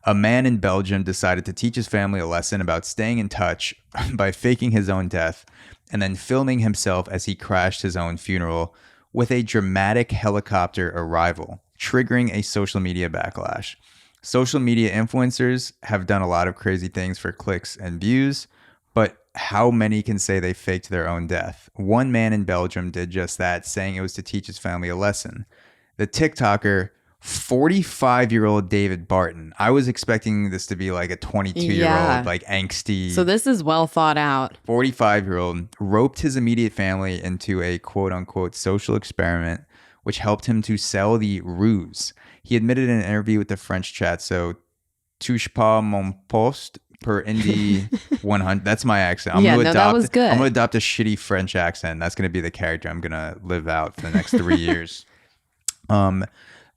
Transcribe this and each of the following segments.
A man in Belgium decided to teach his family a lesson about staying in touch by faking his own death and then filming himself as he crashed his own funeral with a dramatic helicopter arrival, triggering a social media backlash. Social media influencers have done a lot of crazy things for clicks and views, but how many can say they faked their own death? One man in Belgium did just that, saying it was to teach his family a lesson. The TikToker 45-year-old David Barton. I was expecting this to be like a 22-year-old, like angsty. So this is well thought out. 45-year-old roped his immediate family into a quote-unquote social experiment, which helped him to sell the ruse. He admitted in an interview with the French chat, so touche pas mon poste per Indie 100. That's my accent. That was good. I'm going to adopt a shitty French accent. That's going to be the character I'm going to live out for the next 3 years.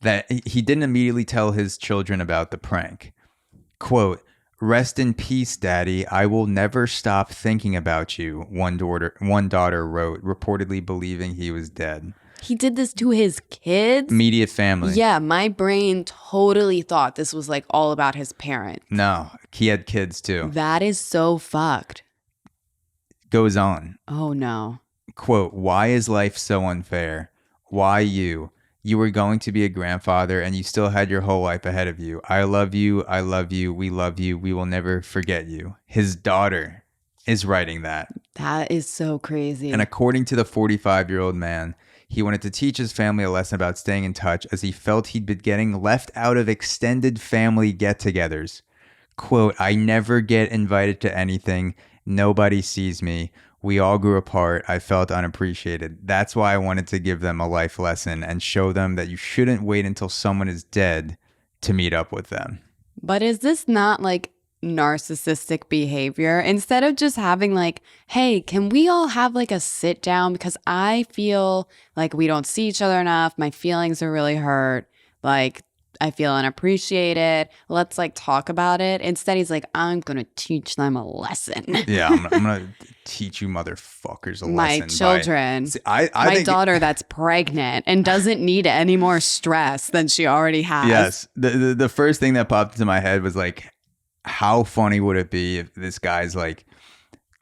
That he didn't immediately tell his children about the prank. Quote, "Rest in peace, Daddy. I will never stop thinking about you," one daughter wrote, reportedly believing he was dead. He did this to his kids? Immediate family. Yeah, my brain totally thought this was like all about his parents. No, he had kids too. That is so fucked. Goes on. Oh no. Quote, "Why is life so unfair? Why you? You were going to be a grandfather and you still had your whole life ahead of you. I love you. I love you. We love you. We will never forget you." His daughter is writing that. That is so crazy. And according to the 45-year-old man, he wanted to teach his family a lesson about staying in touch as he felt he'd been getting left out of extended family get-togethers. Quote, "I never get invited to anything. Nobody sees me. We all grew apart. I felt unappreciated. That's why I wanted to give them a life lesson and show them that you shouldn't wait until someone is dead to meet up with them." But is this not like narcissistic behavior? Instead of just having like, hey, can we all have like a sit down? Because I feel like we don't see each other enough. My feelings are really hurt. Like, I feel unappreciated. Let's like talk about it. Instead, he's like, I'm going to teach them a lesson. Yeah, I'm going to teach you motherfuckers a lesson. My children. I my think daughter that's pregnant and doesn't need any more stress than she already has. Yes. The first thing that popped into my head was like, how funny would it be if this guy's like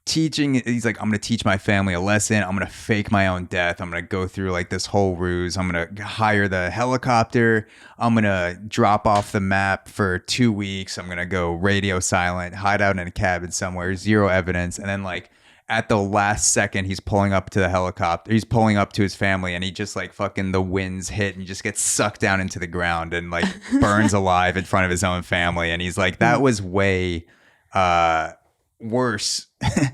teaching, he's like, I'm going to teach my family a lesson. I'm going to fake my own death. I'm going to go through like this whole ruse. I'm going to hire the helicopter. I'm going to drop off the map for 2 weeks. I'm going to go radio silent, hide out in a cabin somewhere, zero evidence. And then like at the last second, he's pulling up to the helicopter. He's pulling up to his family and he just like fucking the winds hit and he just gets sucked down into the ground and like burns alive in front of his own family. And he's like, that was way worse.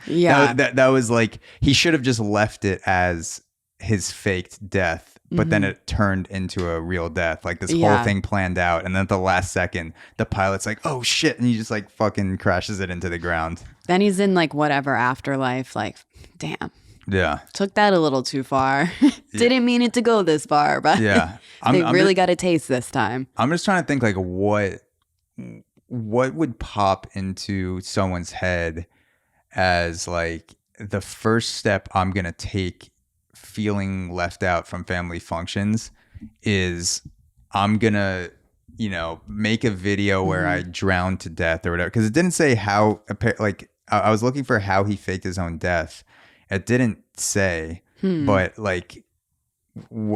Yeah. that was like, he should have just left it as his faked death. But then it turned into a real death. Like this whole thing planned out. And then at the last second, the pilot's like, oh shit. And he just like fucking crashes it into the ground. Then he's in like whatever afterlife. Like, damn. Yeah. Took that a little too far. Didn't mean it to go this far, but yeah. they really got a taste this time. I'm just trying to think like what would pop into someone's head as like the first step I'm going to take feeling left out from family functions is I'm going to, make a video where I drown to death or whatever. Because it didn't say how, like, I was looking for how he faked his own death. It didn't say, but like,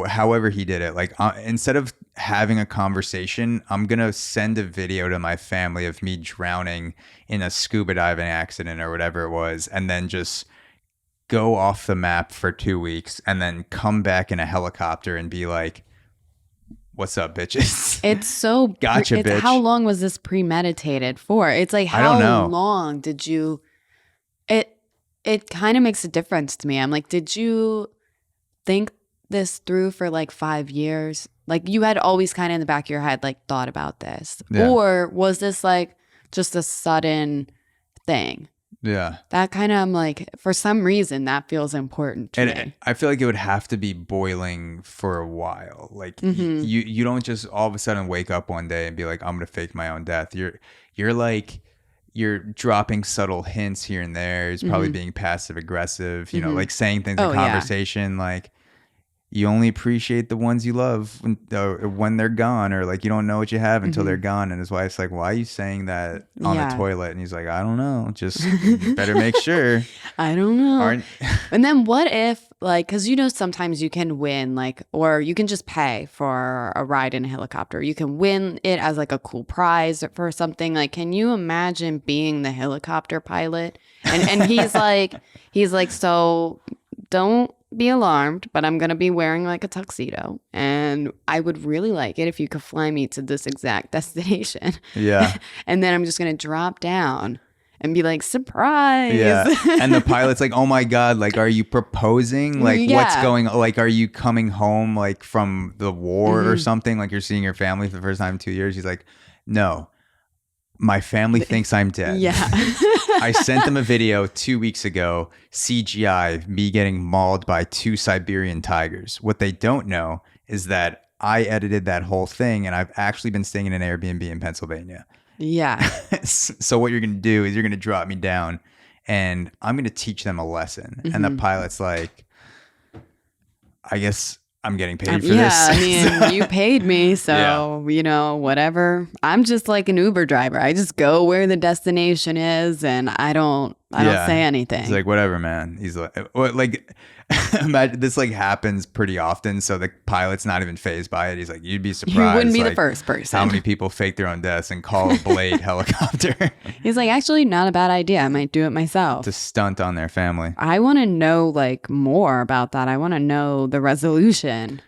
however he did it, like instead of having a conversation, I'm going to send a video to my family of me drowning in a scuba diving accident or whatever it was. And then just go off the map for 2 weeks and then come back in a helicopter and be like, what's up, bitches? It's so gotcha, bitch. How long was this premeditated for? It's like, how long did you, it kind of makes a difference to me. I'm like, did you think this through for like 5 years? Like you had always kind of in the back of your head, like thought about this, or was this like just a sudden thing? Yeah. That kind of, I'm like, for some reason, that feels important to me. I feel like it would have to be boiling for a while. Like you don't just all of a sudden wake up one day and be like, I'm going to fake my own death. You're like, you're dropping subtle hints here and there. He's probably being passive aggressive, like saying things in conversation. Like you only appreciate the ones you love when they're gone, or like you don't know what you have until they're gone. And his wife's like, why are you saying that on the toilet? And he's like, I don't know, just better make sure. I don't know. And then what if, like, because you know sometimes you can win, like, or you can just pay for a ride in a helicopter. You can win it as like a cool prize for something. Like, can you imagine being the helicopter pilot? And he's like, so don't be alarmed, but I'm going to be wearing like a tuxedo. And I would really like it if you could fly me to this exact destination. Yeah. And then I'm just going to drop down and be like, surprise. Yeah. And the pilot's like, oh my God, like, are you proposing? Like, what's going on? Like, are you coming home like from the war or something? Like, you're seeing your family for the first time in 2 years? He's like, no, my family thinks I'm dead. Yeah. I sent them a video 2 weeks ago, CGI, me getting mauled by 2 Siberian tigers. What they don't know is that I edited that whole thing, and I've actually been staying in an Airbnb in Pennsylvania. Yeah. So what you're going to do is you're going to drop me down, and I'm going to teach them a lesson. And the pilot's like, I guess I'm getting paid for this. Yeah, I mean, you paid me, so, you know, whatever. I'm just like an Uber driver. I just go where the destination is, and I don't say anything. He's like, whatever, man. He's like, imagine this like happens pretty often, so the pilot's not even fazed by it. He's like, you'd be surprised. You wouldn't be like, the first person. How many people fake their own deaths and call a Blade helicopter? He's like, actually, not a bad idea. I might do it myself. To stunt on their family. I want to know like more about that. I want to know the resolution.